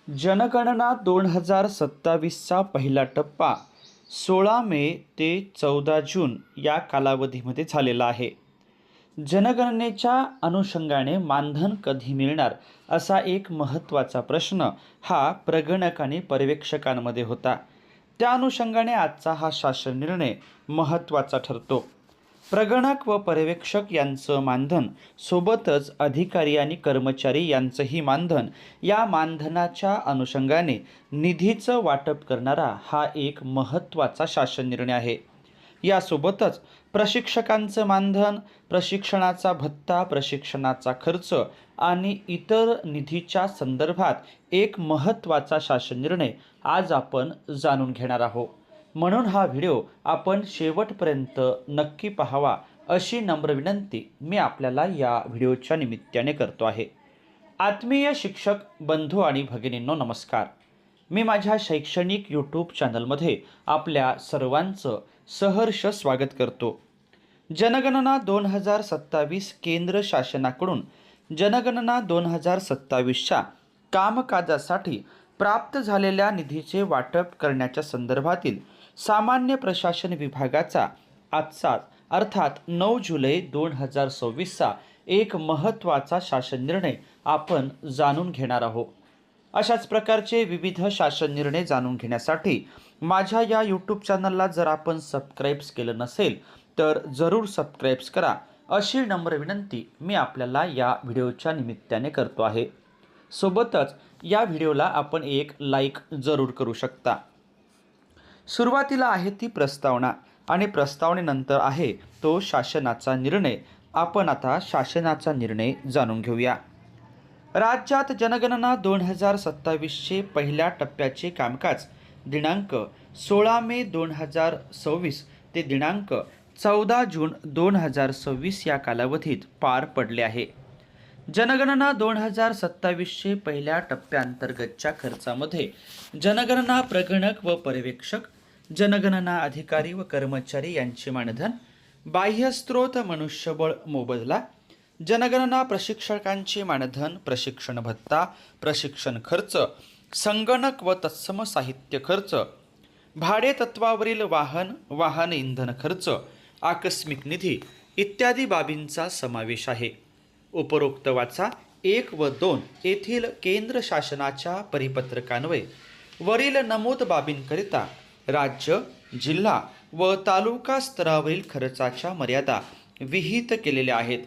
जनगणना 2027चा पहिला टप्पा 16 मे ते 14 जून या कालावधीमध्ये झालेला आहे. जनगणनेच्या अनुषंगाने मानधन कधी मिळणार असा एक महत्त्वाचा प्रश्न हा प्रगणक आणि पर्यवेक्षकांमध्ये होता. त्या अनुषंगाने आजचा हा शासन निर्णय महत्त्वाचा ठरतो. प्रगणक व पर्यवेक्षक यांचं मानधन सोबतच अधिकारी आणि कर्मचारी यांचंही मानधन, या मानधनाच्या अनुषंगाने निधीचं वाटप करणारा हा एक महत्त्वाचा शासन निर्णय आहे. यासोबतच प्रशिक्षकांचं मानधन, प्रशिक्षणाचा भत्ता, प्रशिक्षणाचा खर्च आणि इतर निधीच्या संदर्भात एक महत्त्वाचा शासन निर्णय आज आपण जाणून घेणार आहोत. म्हणून हा व्हिडिओ आपण शेवटपर्यंत नक्की पाहावा अशी नम्र विनंती मी आपल्याला या व्हिडिओच्या निमित्ताने करतो आहे. आत्मीय शिक्षक बंधू आणि भगिनींनो, नमस्कार. मी माझ्या शैक्षणिक यूट्यूब चॅनलमध्ये आपल्या सर्वांचं सहर्ष स्वागत करतो. जनगणना 2027 केंद्र शासनाकडून जनगणना 2027च्या कामकाजासाठी प्राप्त झालेल्या निधीचे वाटप करण्याच्या संदर्भातील सामान्य प्रशासन विभागाचा आजचा अर्थात 9 जुलै 2026चा एक महत्त्वाचा शासन निर्णय आपण जाणून घेणार आहोत. अशाच प्रकारचे विविध शासन निर्णय जाणून घेण्यासाठी माझ्या या यूट्यूब चॅनलला जर आपण सबस्क्राईब केलं नसेल तर जरूर सबस्क्राईब करा अशी नम्र विनंती मी आपल्याला या व्हिडिओच्या निमित्ताने करतो आहे. सोबतच या व्हिडिओला आपण एक लाईक जरूर करू शकता. सुरुवातीला आहे ती प्रस्तावना आणि प्रस्तावनेनंतर आहे तो शासनाचा निर्णय. आपण आता शासनाचा निर्णय जाणून घेऊया. राज्यात जनगणना 2027चे पहिल्या टप्प्याचे कामकाज दिनांक 16 मे 2026 ते दिनांक 14 जून 2026 या कालावधीत पार पडले आहे. जनगणना 2027चे पहिल्या टप्प्याअंतर्गतच्या खर्चामध्ये जनगणना प्रगणक व पर्यवेक्षक, जनगणना अधिकारी व कर्मचारी यांचे मानधन, बाह्यस्त्रोत मनुष्यबळ मोबदला, जनगणना प्रशिक्षकांचे मानधन, प्रशिक्षण भत्ता, प्रशिक्षण खर्च, संगणक व तत्सम साहित्य खर्च, भाडे तत्वावरील वाहन इंधन खर्च, आकस्मिक निधी इत्यादी बाबींचा समावेश आहे. उपरोक्त वाचा 1 व 2 येथील केंद्र शासनाच्या परिपत्रकान्वये वरील नमूद बाबींकरिता राज्य, जिल्हा व तालुका स्तरावरील खर्चाच्या मर्यादा विहित केलेल्या आहेत.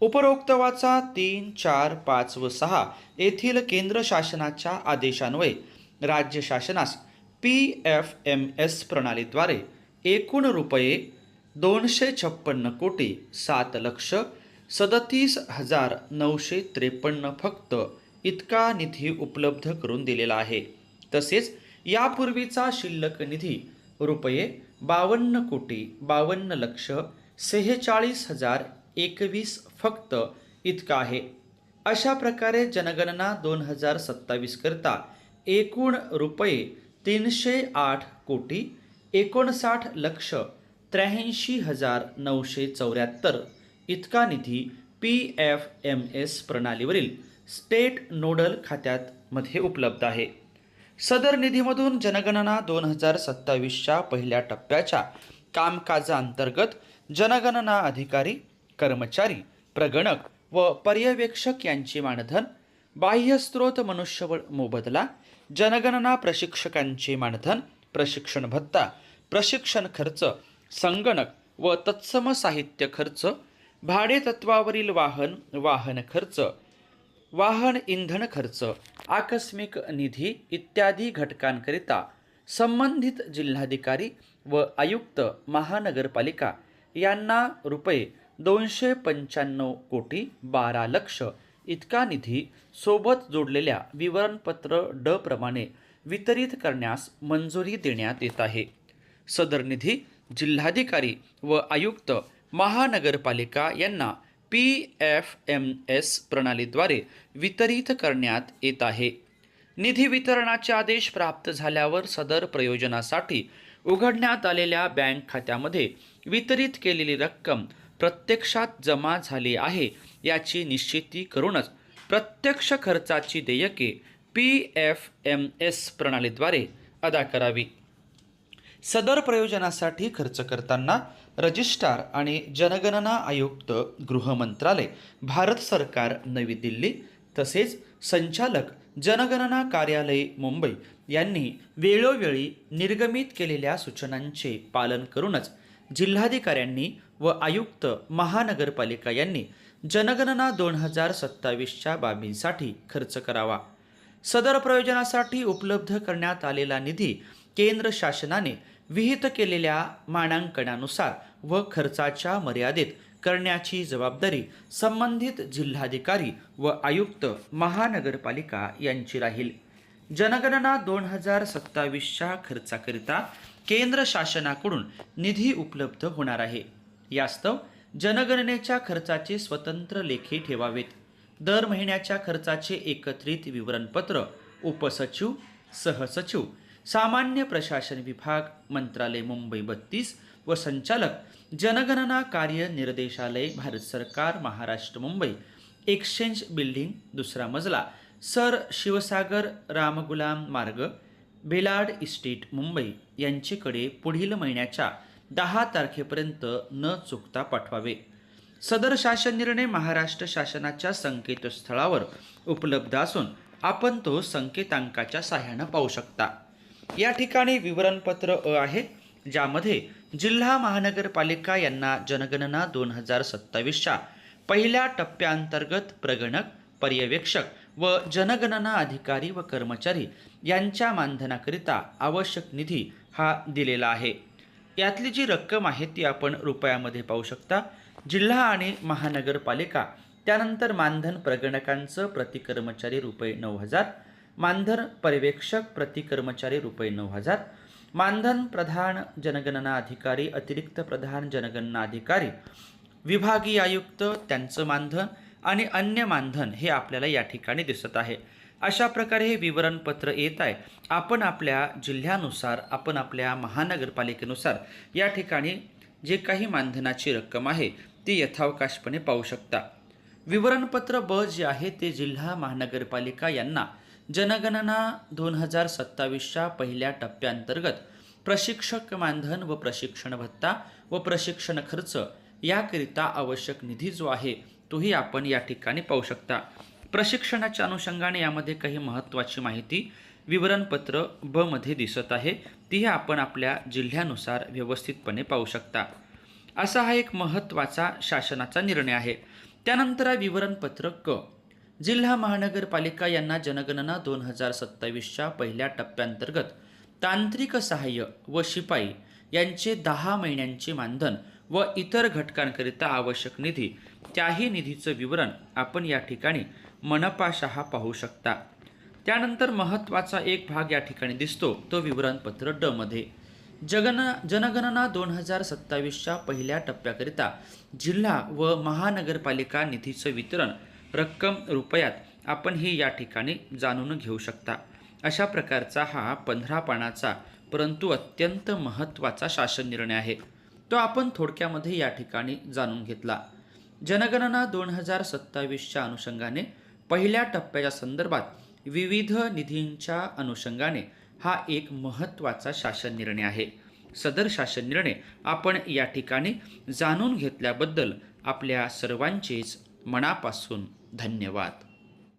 उपरोक्त वाचा 3, 4, 5 व 6 येथील केंद्र शासनाच्या आदेशान्वये राज्य शासनास PFMS प्रणालीद्वारे एकूण रुपये 256 कोटी 7,37,953 फक्त इतका निधी उपलब्ध करून दिलेला आहे. तसेच यापूर्वीचा शिल्लक निधी रुपये 52 कोटी 52,46,021 फक्त इतका आहे. अशा प्रकारे जनगणना 2027 करता एकूण रुपये 308 कोटी 59,83,974 इतका निधी PFMS प्रणालीवरील स्टेट नोडल खात्यामध्ये उपलब्ध आहे. सदर निधीमधून जनगणना 2027च्या पहिल्या टप्प्याच्या कामकाजाअंतर्गत जनगणना अधिकारी, कर्मचारी, प्रगणक व पर्यवेक्षक यांचे मानधन, बाह्यस्त्रोत मनुष्यबळ मोबदला, जनगणना प्रशिक्षकांचे मानधन, प्रशिक्षण भत्ता, प्रशिक्षण खर्च, संगणक व तत्सम साहित्य खर्च, भाडे तत्वावरील वाहन खर्च, वाहन इंधन खर्च, आकस्मिक निधी इत्यादी घटकांकरिता संबंधित जिल्हाधिकारी व आयुक्त महानगरपालिका यांना रुपये 295 कोटी 12 लक्ष इतका निधी सोबत जोडलेल्या विवरणपत्र ड प्रमाणे वितरित करण्यास मंजुरी देण्यात येत आहे. सदर निधी जिल्हाधिकारी व आयुक्त महानगरपालिका यांना PFMS प्रणालीद्वारे वितरित करण्यात येत आहे. निधी वितरणाचे आदेश प्राप्त झाल्यावर सदर प्रयोजनासाठी उघडण्यात आलेल्या बँक खात्यामध्ये वितरित केलेली रक्कम प्रत्यक्षात जमा झाली आहे याची निश्चिती करूनच प्रत्यक्ष खर्चाची देयके PFMS प्रणालीद्वारे अदा करावी। सदर प्रयोजनासाठी खर्च करताना रजिस्ट्रार आणि जनगणना आयुक्त गृह मंत्रालय, भारत सरकार, नवी दिल्ली तसेच संचालक जनगणना कार्यालय मुंबई यांनी वेळोवेळी निर्गमित केलेल्या सूचनांचे पालन करूनच जिल्हाधिकाऱ्यांनी व आयुक्त महानगरपालिका यांनी जनगणना 2027च्या बाबींसाठी खर्च करावा। सदर प्रयोजनासाठी उपलब्ध करण्यात आलेला निधी केंद्र शासनाने विहित केलेल्या मानांकनानुसार व खर्चाच्या मर्यादेत करण्याची जबाबदारी संबंधित जिल्हाधिकारी व आयुक्त महानगरपालिका यांची राहील। जनगणना 2027च्या खर्चाकरिता केंद्र शासनाकडून निधी उपलब्ध होणार आहे। यास्तव जनगणनेच्या खर्चाचे स्वतंत्र लेखे ठेवावेत। दर महिन्याच्या खर्चाचे एकत्रित विवरणपत्र उपसचिव, सहसचिव, सामान्य प्रशासन विभाग, मंत्रालय मुंबई 32 व संचालक जनगणना कार्य निर्देशालय, भारत सरकार, महाराष्ट्र मुंबई, एक्सचेंज बिल्डिंग, दुसरा मजला, सर शिवसागर रामगुलाम मार्ग, बेलाड इस्टेट, मुंबई यांच्याकडे पुढील महिन्याच्या 10 तारखेपर्यंत न चुकता पाठवावे। सदर शासन निर्णय महाराष्ट्र शासनाच्या संकेतस्थळावर उपलब्ध असून आपण तो संकेतांकाच्या सहाय्याने पाहू शकता। या ठिकाणी विवरणपत्र अ आहे, ज्यामध्ये जिल्हा महानगरपालिका यांना जनगणना 2027च्या पहिल्या टप्प्याअंतर्गत प्रगणक, पर्यवेक्षक व जनगणना अधिकारी व कर्मचारी यांच्या मानधनाकरिता आवश्यक निधी हा दिलेला आहे। यातली जी रक्कम आहे ती आपण रुपयामध्ये पाहू शकता। जिल्हा आणि महानगरपालिका, त्यानंतर मानधन प्रगणकांचं प्रति कर्मचारी रुपये 9,000, मानधन पर्यवेक्षक प्रति कर्मचारी रुपये 9,000, मानधन प्रधान जनगणना अधिकारी, अतिरिक्त प्रधान जनगणना अधिकारी, विभागीय आयुक्त त्यांचं मानधन आणि अन्य मानधन हे आपल्याला या ठिकाणी दिसत आहे। अशा प्रकारे हे विवरणपत्र येत आहे। आपण आपल्या जिल्ह्यानुसार, आपण आपल्या महानगरपालिकेनुसार या ठिकाणी जे काही मानधनाची रक्कम आहे ती यथावकाशपणे पाहू शकता। विवरणपत्र ब जे आहे ते जिल्हा महानगरपालिका यांना जनगणना 2027च्या पहिल्या टप्प्याअंतर्गत प्रशिक्षक मानधन व प्रशिक्षण भत्ता व प्रशिक्षण खर्च याकरिता आवश्यक निधी जो आहे तोही आपण या ठिकाणी पाहू शकता। प्रशिक्षणाच्या अनुषंगाने यामध्ये काही महत्त्वाची माहिती विवरणपत्र ब मध्ये दिसत आहे, ती आपण आपल्या जिल्ह्यानुसार व्यवस्थितपणे पाहू शकता। असा हा एक महत्त्वाचा शासनाचा निर्णय आहे। त्यानंतर विवरणपत्र क, जिल्हा महानगरपालिका यांना जनगणना 2027च्या पहिल्या टप्प्याअंतर्गत तांत्रिक सहाय्य व शिपाई यांचे 10 महिन्यांचे मानधन व इतर घटकांकरिता आवश्यक निधी, त्याही निधीचं विवरण आपण या ठिकाणी मनपाशहा पाहू शकता। त्यानंतर महत्त्वाचा एक भाग या ठिकाणी दिसतो तो विवरणपत्र ड मध्ये जनगणना 2027च्या पहिल्या टप्प्याकरिता जिल्हा व महानगरपालिका निधीचं वितरण रक्कम रुपयात आपण ही या ठिकाणी जाणून घेऊ शकता। अशा प्रकारचा हा 15 पानाचा परंतु अत्यंत महत्त्वाचा शासन निर्णय आहे, तो आपण थोडक्यामध्ये या ठिकाणी जाणून घेतला। जनगणना 2027च्या अनुषंगाने पहिल्या टप्प्याच्या संदर्भात विविध निधींच्या अनुषंगाने हा एक महत्त्वाचा शासन निर्णय आहे। सदर शासन निर्णय आपण या ठिकाणी जाणून घेतल्याबद्दल आपल्या सर्वांचेच मनापासून धन्यवाद।